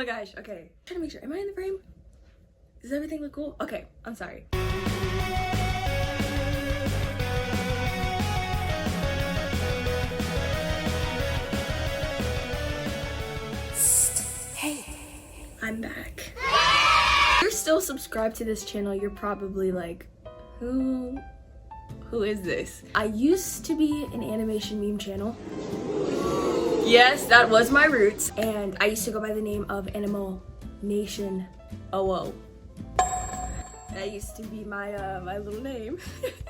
my gosh, okay. I'm trying to make sure, am I in the frame? Does everything look cool? Okay, I'm sorry. Hey, I'm back. If you're still subscribed to this channel, you're probably like, who is this? I used to be an animation meme channel. Yes, that was my roots. And I used to go by the name of Animal Nation OO. That used to be my my little name.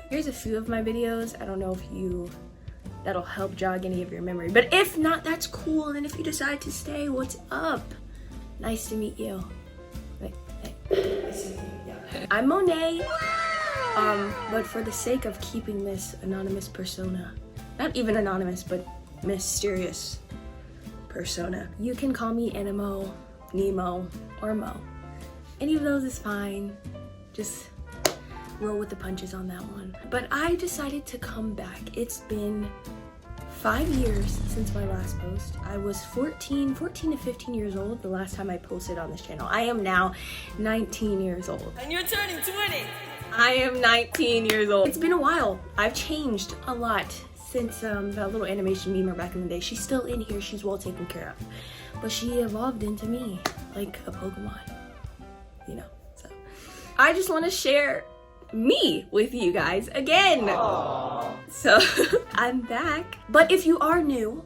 Here's a few of my videos. I don't know if that'll help jog any of your memory. But if not, that's cool. And if you decide to stay, what's up? Nice to meet you. Wait. Nice to meet you. Yeah. I'm Monet. But for the sake of keeping this anonymous persona, not even anonymous, but mysterious persona, you can call me Animo, Nemo, or Mo. Any of those is fine. Just roll with the punches on that one. But I decided to come back. It's been 5 years since my last post. I was 14 to 15 years old the last time I posted on this channel. I am now 19 years old. And you're turning 20! I am 19 years old. It's been a while. I've changed a lot since that little animation memer back in the day. She's still in here, she's well taken care of. But she evolved into me, like a Pokemon, you know, so. I just wanna share me with you guys again. Aww. So, I'm back. But if you are new,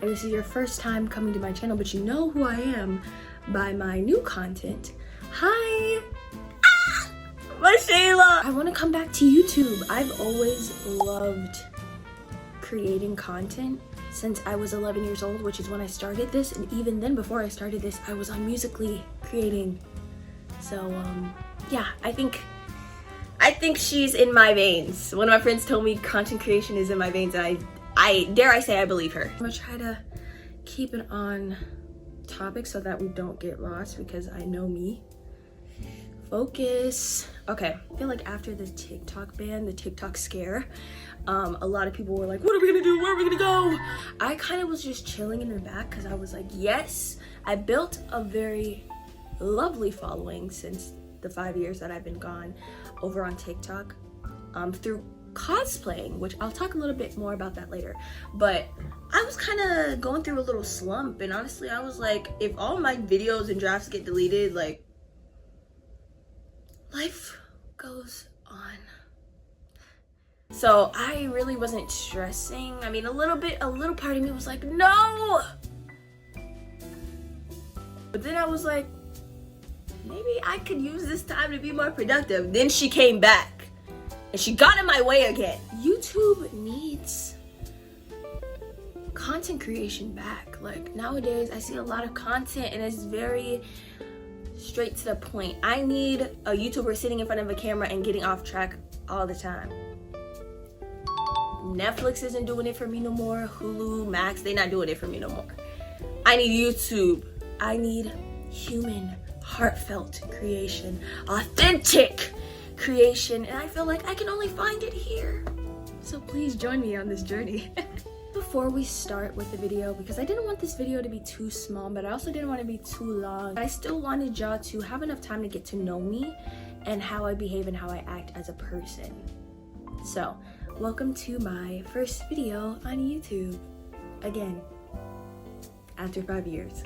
and this is your first time coming to my channel, but you know who I am by my new content, hi! Shayla. I want to come back to YouTube. I've always loved creating content since I was 11 years old, which is when I started this. And even then, before I started this, I was on Musical.ly creating. So, yeah, I think she's in my veins. One of my friends told me content creation is in my veins, and I dare I say I believe her. I'm gonna try to keep it on topic so that we don't get lost, because I know me. Focus. Okay, I feel like after the TikTok ban, the TikTok scare, a lot of people were like, what are we gonna do? Where are we gonna go? I kind of was just chilling in the back because I was like, yes, I built a very lovely following since the 5 years that I've been gone over on TikTok through cosplaying, which I'll talk a little bit more about that later. But I was kind of going through a little slump, and honestly, I was like, if all my videos and drafts get deleted, like, life goes on. So I really wasn't stressing. I mean, a little part of me was like, no! But then I was like, maybe I could use this time to be more productive. Then she came back and she got in my way again. YouTube needs content creation back. Like, nowadays I see a lot of content and it's very straight to the point. I need a YouTuber sitting in front of a camera and getting off track all the time. Netflix isn't doing it for me no more. HEELLOOOO, Max, they're not doing it for me no more. I need YouTube. I need human, heartfelt creation, authentic creation, and I feel like I can only find it here. So please join me on this journey. Before we start with the video, because I didn't want this video to be too small, but I also didn't want to be too long. I still wanted y'all to have enough time to get to know me and how I behave and how I act as a person. So, welcome to my first video on YouTube. Again, after 5 years.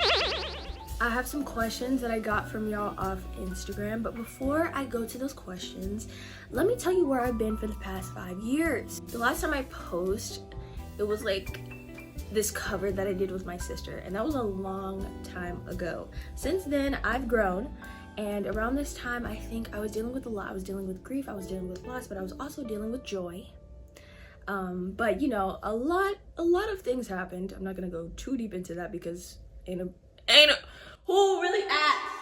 I have some questions that I got from y'all off Instagram, but before I go to those questions, let me tell you where I've been for the past 5 years. The last time I posted, it was like this cover that I did with my sister, and that was a long time ago. Since then, I've grown, and around this time, I think I was dealing with a lot. I was dealing with grief, I was dealing with loss, but I was also dealing with joy. But you know, a lot of things happened. I'm not gonna go too deep into that because ain't a who really asked?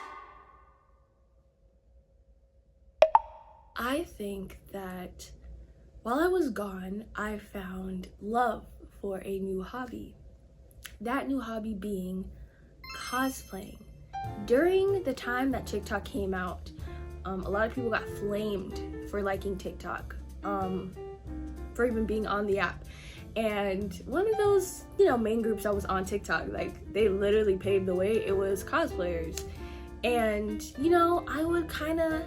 I think that while I was gone, I found love for a new hobby. That new hobby being cosplaying. During the time that TikTok came out, a lot of people got flamed for liking TikTok, for even being on the app. And one of those, you know, main groups that was on TikTok, like they literally paved the way. It was cosplayers. And, you know, I would kind of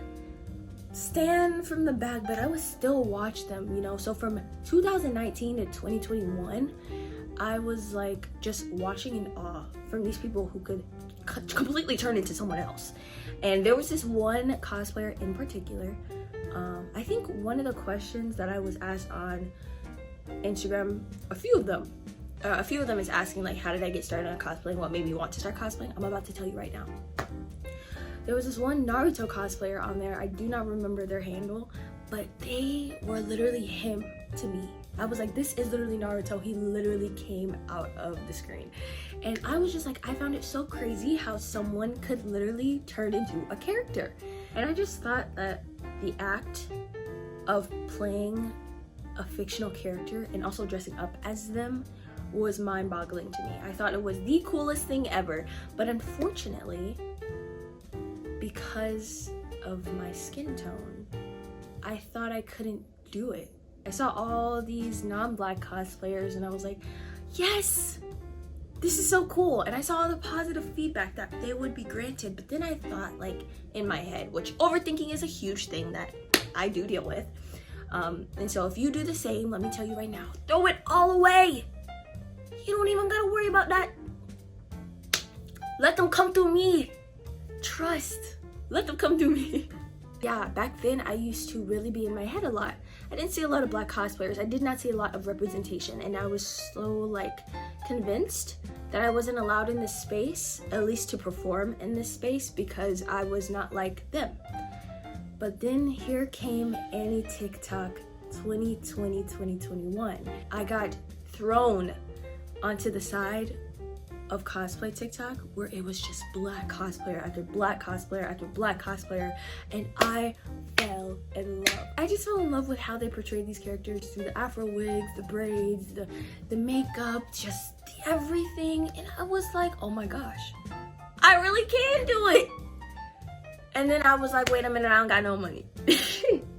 stand from the back, but I would still watch them, you know. So from 2019 to 2021, I was like just watching in awe from these people who could completely turn into someone else. And there was this one cosplayer in particular. I think one of the questions that I was asked on Instagram, a few of them is asking like, how did I get started on cosplaying? What made me want to start cosplaying? I'm about to tell you right now. There was this one Naruto cosplayer on there. I do not remember their handle, but they were literally him to me. I was like, this is literally Naruto. He literally came out of the screen. And I was just like, I found it so crazy how someone could literally turn into a character. And I just thought that the act of playing a fictional character and also dressing up as them was mind-boggling to me. I thought it was the coolest thing ever. But unfortunately, because of my skin tone, I thought I couldn't do it. I saw all these non-black cosplayers and I was like, yes, this is so cool. And I saw all the positive feedback that they would be granted. But then I thought, like, in my head, which overthinking is a huge thing that I do deal with. And so if you do the same, let me tell you right now, throw it all away. You don't even gotta worry about that. Let them come through me. Trust. Let them come through me. Yeah, back then I used to really be in my head a lot. I didn't see a lot of black cosplayers. I did not see a lot of representation, and I was so like convinced that I wasn't allowed in this space, at least to perform in this space, because I was not like them. But then here came Annie TikTok 2020, 2021. I got thrown onto the side of cosplay TikTok where it was just black cosplayer after black cosplayer after black cosplayer, and I fell in love. I just fell in love with how they portrayed these characters through the afro wigs, the braids, the makeup, just everything, and I was like, oh my gosh, I really can do it. And then I was like, wait a minute, I don't got no money.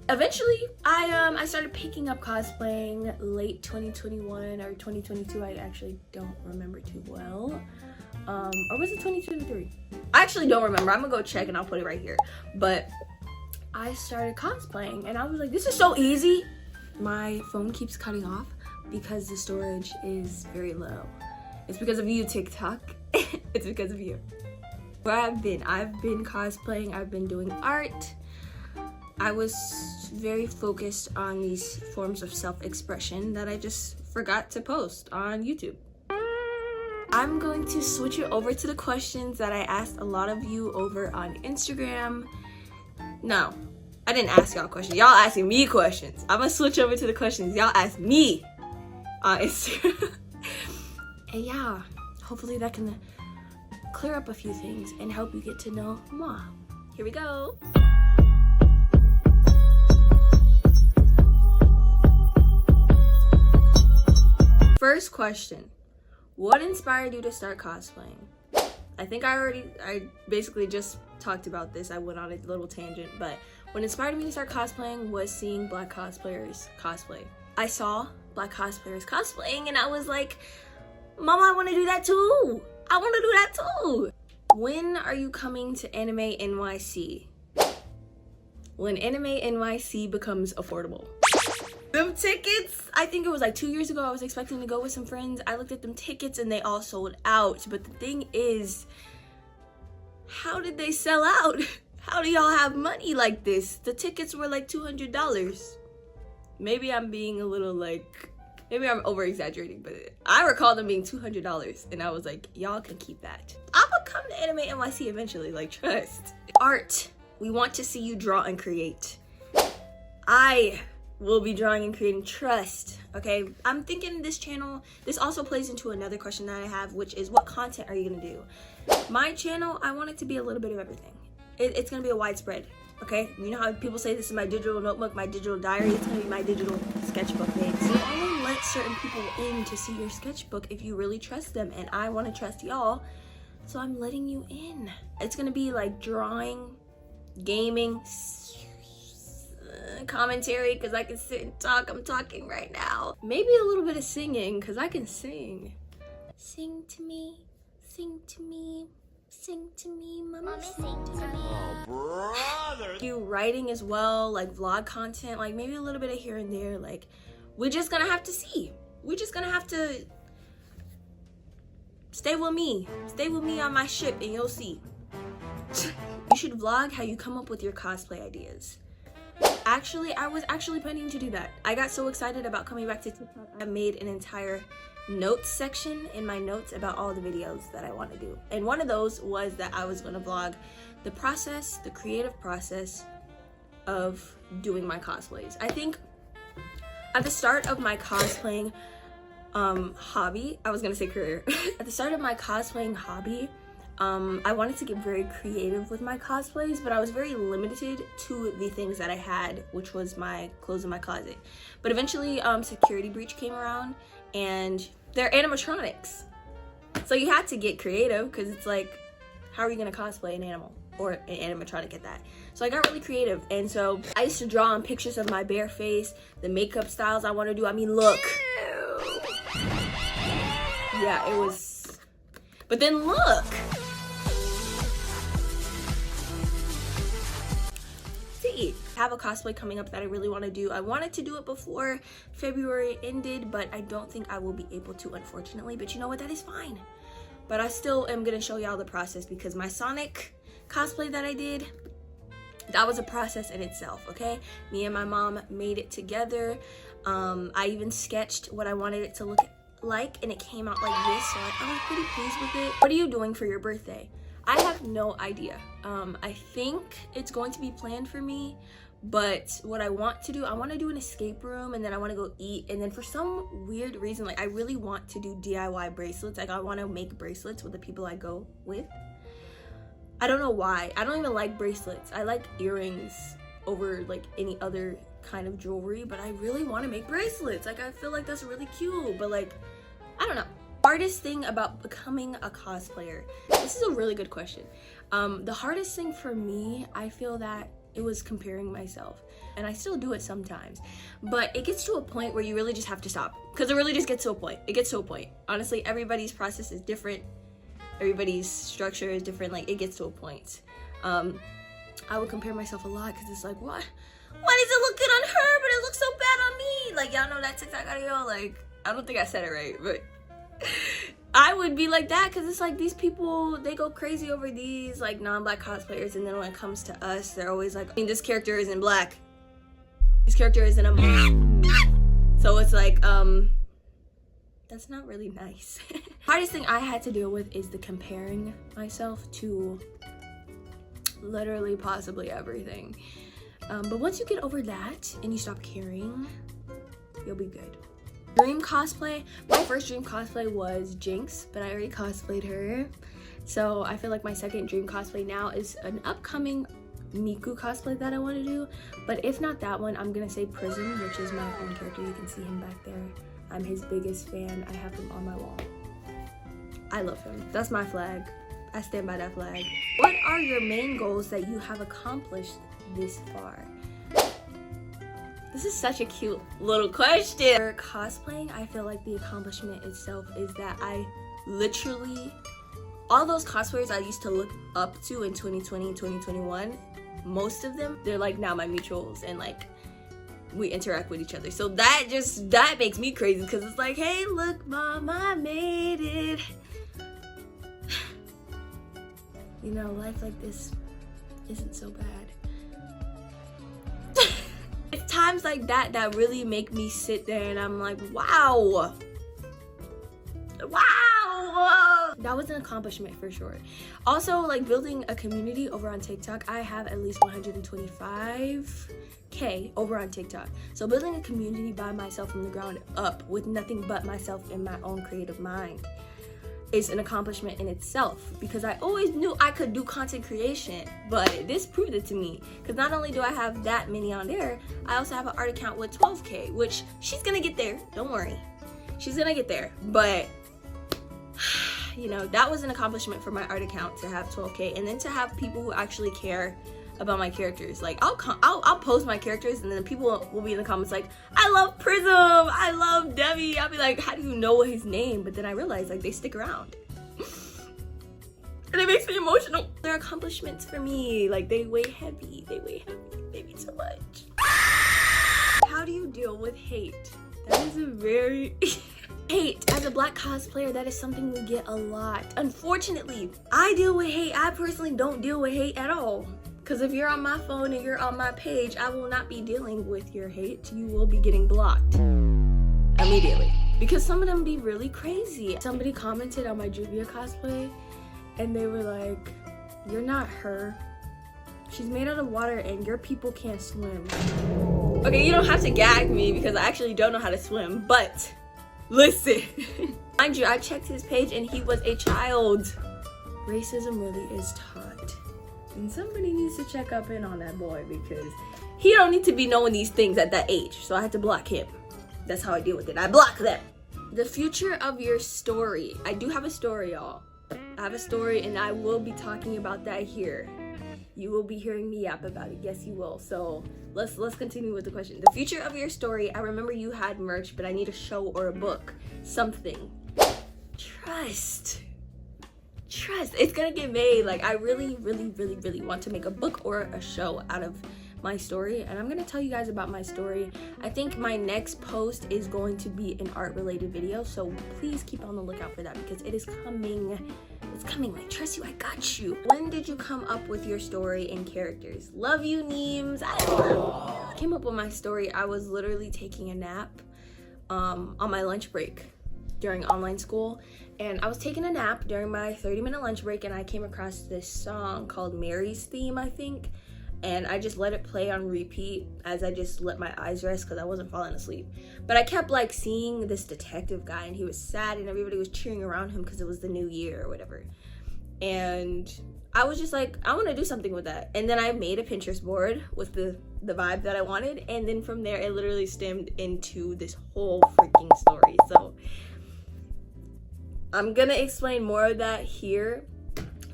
Eventually, I started picking up cosplaying late 2021 or 2022. I actually don't remember too well. Or was it 2023? I actually don't remember. I'm gonna go check and I'll put it right here. But I started cosplaying and I was like, this is so easy. My phone keeps cutting off because the storage is very low. It's because of you, TikTok. It's because of you. Where I've been cosplaying, I've been doing art. I was very focused on these forms of self-expression that I just forgot to post on YouTube. I'm going to switch it over to the questions that I asked a lot of you over on Instagram. No, I didn't ask y'all questions. Y'all asking me questions. I'm gonna switch over to the questions y'all asked me on Instagram. And yeah, hopefully that can clear up a few things and help you get to know moi. Here we go. First question, what inspired you to start cosplaying? I think I basically just talked about this. I went on a little tangent, but what inspired me to start cosplaying was seeing black cosplayers cosplay. I saw black cosplayers cosplaying and I was like, Mama, I want to do that too. I want to do that too. When are you coming to Anime NYC? When Anime NYC becomes affordable. Them tickets, I think it was like 2 years ago, I was expecting to go with some friends. I looked at them tickets and they all sold out. But the thing is, how did they sell out? How do y'all have money like this? The tickets were like $200. Maybe I'm being a little like, maybe I'm over exaggerating, but I recall them being $200 and I was like, y'all can keep that. I'm gonna come to Anime NYC eventually, like trust. Art, we want to see you draw and create. I will be drawing and creating, trust. Okay, I'm thinking this channel, this also plays into another question that I have, which is what content are you gonna do? My channel, I want it to be a little bit of everything. It's gonna be a widespread, okay? You know how people say this is my digital notebook, my digital diary, it's gonna be my digital sketchbook, babe. So you only let certain people in to see your sketchbook if you really trust them, and I wanna trust y'all, so I'm letting you in. It's gonna be like drawing, gaming, commentary because I can sit and talk. I'm talking right now. Maybe a little bit of singing because I can sing. Sing to me, sing to me, sing to me, mommy, sing to me. Oh, brother. Do writing as well, like vlog content, like maybe a little bit of here and there. Like, we're just gonna have to see. We're just gonna have to stay with me on my ship and you'll see. You should vlog how you come up with your cosplay ideas. Actually, I was actually planning to do that. I got so excited about coming back to TikTok. I made an entire notes section in my notes about all the videos that I want to do. And one of those was that I was going to vlog the process, the creative process of doing my cosplays. I think at the start of my cosplaying hobby, I was going to say career. At the start of my cosplaying hobby, I wanted to get very creative with my cosplays, but I was very limited to the things that I had, which was my clothes in my closet. But eventually, Security Breach came around, and they're animatronics. So you had to get creative, because it's like, how are you going to cosplay an animal? Or an animatronic at that. So I got really creative, and so I used to draw on pictures of my bare face, the makeup styles I want to do. I mean, look. Yeah, it was... But then look! I have a cosplay coming up that I really want to do. I wanted to do it before February ended, but I don't think I will be able to, unfortunately. But you know what? That is fine. But I still am going to show y'all the process, because my Sonic cosplay that I did, that was a process in itself, okay? Me and my mom made it together. I even sketched what I wanted it to look like, and it came out like this, so I was pretty pleased with it. What are you doing for your birthday? I have no idea. I think it's going to be planned for me, but what I want to do, I want to do an escape room, and then I want to go eat, and then for some weird reason, like I really want to do DIY bracelets. Like I want to make bracelets with the people I go with. I don't know why. I don't even like bracelets. I like earrings over like any other kind of jewelry, but I really want to make bracelets. Like I feel like that's really cute, but like, I don't know. Hardest thing about becoming a cosplayer? This is a really good question. The hardest thing for me, I feel that it was comparing myself, and I still do it sometimes, but it gets to a point where you really just have to stop, because it really just gets to a point. It gets to a point. Honestly, everybody's process is different. Everybody's structure is different. Like it gets to a point. I would compare myself a lot, because it's like, why does it look good on her, but it looks so bad on me? Like y'all know that TikTok audio? Like, I don't think I said it right, but I would be like that, because it's like these people, they go crazy over these like non-black cosplayers, and then when it comes to us, they're always like, I mean, this character isn't black, this character isn't a mom. So it's like, that's not really nice. Hardest thing I had to deal with is the comparing myself to literally possibly everything. But once you get over that and you stop caring, you'll be good. Dream cosplay. My first dream cosplay was Jinx, but I already cosplayed her. So I feel like my second dream cosplay now is an upcoming Miku cosplay that I want to do. But if not that one, I'm gonna say Prism, which is my own character. You can see him back there. I'm his biggest fan. I have him on my wall. I love him. That's my flag. I stand by that flag. What are your main goals that you have accomplished this far? This is such a cute little question. For cosplaying, I feel like the accomplishment itself is that I literally, all those cosplayers I used to look up to in 2020 and 2021, most of them, they're like now my mutuals, and like we interact with each other. So that makes me crazy, because it's like, hey, look, mom, I made it. You know, life like this isn't so bad. It's times like that that really make me sit there and I'm like, wow. That was an accomplishment for sure. Also, like building a community over on TikTok, I have at least 125K over on TikTok. So building a community by myself from the ground up with nothing but myself in my own creative mind is an accomplishment in itself, because I always knew I could do content creation, but this proved it to me, because not only do I have that many on there, I also have an art account with 12K, which she's gonna get there, don't worry, she's gonna get there. But you know, that was an accomplishment for my art account to have 12K, and then to have people who actually care about my characters. Like I'll post my characters and then people will be in the comments like, I love Prism, I love Debbie. I'll be like, how do you know his name? But then I realize like they stick around. And it makes me emotional. They're accomplishments for me. Like they weigh heavy. They mean so much. How do you deal with hate? That is a very hate. As a Black cosplayer, that is something we get a lot. Unfortunately, I deal with hate. I personally don't deal with hate at all. Because if you're on my phone and you're on my page, I will not be dealing with your hate. You will be getting blocked immediately. Because some of them be really crazy. Somebody commented on my Juvia cosplay and they were like, you're not her. She's made out of water and your people can't swim. Okay, you don't have to gag me because I actually don't know how to swim, but listen. Mind you, I checked his page and he was a child. Racism really is taught. And somebody needs to check up in on that boy because he don't need to be knowing these things at that age. So I had to block him. That's how I deal with it. I block them. The future of your story. I do have a story, y'all. I have a story and I will be talking about that here. You will be hearing me yap about it. Yes, you will. So let's continue with the question. The future of your story. I remember you had merch, but I need a show or a book. Something. Trust. It's gonna get made. Like I really want to make a book or a show out of my story, and I'm gonna tell you guys about my story. I think my next post is going to be an art related video, so please keep on the lookout for that because it is coming. It's coming. Like, trust you, I got you. When did you come up with your story and characters? Love you, Neems. I came up with my story. I was literally taking a nap on my lunch break during online school, and I was taking a nap during my 30-minute lunch break, and I came across this song called Mary's Theme, I think. And I just let it play on repeat as I just let my eyes rest because I wasn't falling asleep. But I kept like seeing this detective guy and he was sad and everybody was cheering around him because it was the new year or whatever. And I was just like, I want to do something with that. And then I made a Pinterest board with the vibe that I wanted. And then from there, it literally stemmed into this whole freaking story. So I'm going to explain more of that here.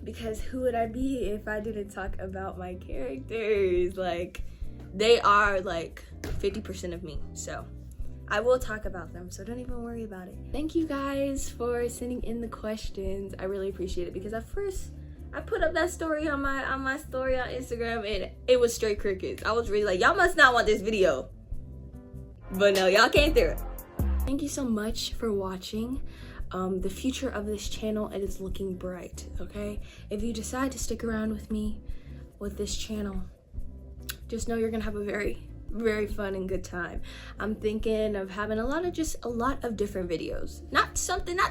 Because who would I be if I didn't talk about my characters? Like, they are like 50% of me. So I will talk about them. So don't even worry about it. Thank you guys for sending in the questions. I really appreciate it because at first I put up that story on my story on Instagram and it was straight crickets. I was really like, y'all must not want this video. But no, y'all came through it. Thank you so much for watching. The future of this channel, it is looking bright, okay? If you decide to stick around with me with this channel, just know you're gonna have a very, very fun and good time. I'm thinking of having a lot of different videos. Not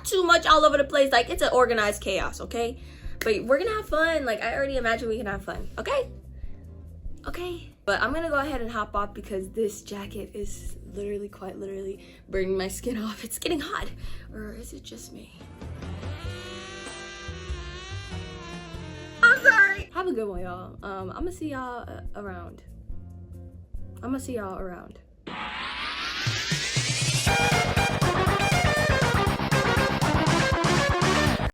too much all over the place, like it's an organized chaos, okay? But we're gonna have fun. Like I already imagine we can have fun, okay? Okay. But I'm gonna go ahead and hop off because this jacket is literally, quite literally burning my skin off. It's getting hot. Or is it just me? I'm sorry. Have a good one, y'all. I'm gonna see y'all around.